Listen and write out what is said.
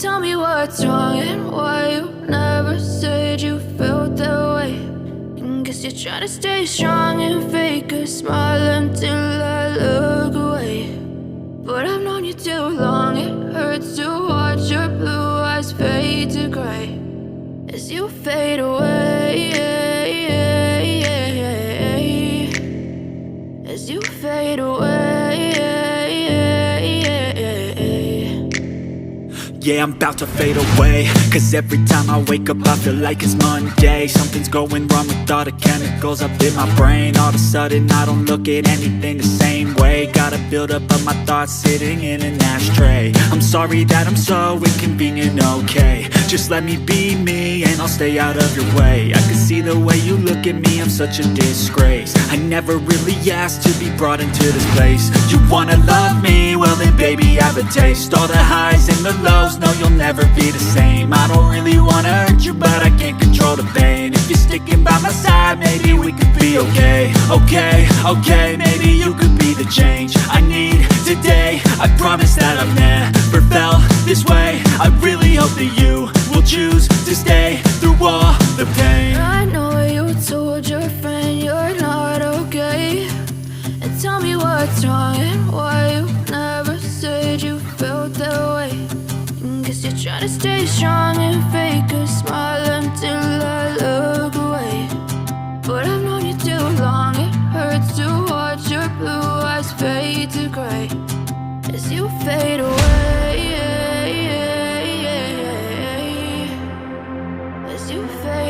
Tell me what's wrong and why you never said you felt that way. And guess you're trying to stay strong and fake a smile until I look away. But I've known you too long, it hurts to watch your blue eyes fade to gray as you fade away, as you fade away. Yeah, I'm about to fade away, cause every time I wake up I feel like it's Monday. Something's going wrong with all the chemicals up in my brain. All of a sudden I don't look at anything the same way. Got a buildup of my thoughts sitting in an ashtray. I'm sorry that I'm so inconvenient, okay. Just let me be me and I'll stay out of your way. I can see the way you look at me, I'm such a disgrace. I never really asked to be brought into this place. You wanna love me? Well then baby have a taste. All the highs and the lows, no you'll never be the same. I don't really wanna hurt you but I can't control the pain. If you're sticking by my side maybe we could be okay. Okay, maybe you could be the change I need today. I promise that I've never felt this way. I really hope that you will choose to stay through all the pain. I know you told your friend you're not okay. And tell me what's wrong and why you never said you felt that way. And guess you're trying to stay strong and fake a smile until I look away. But I've known you too long, it hurts to watch your blue eyes fade to gray as you fade away, as you fade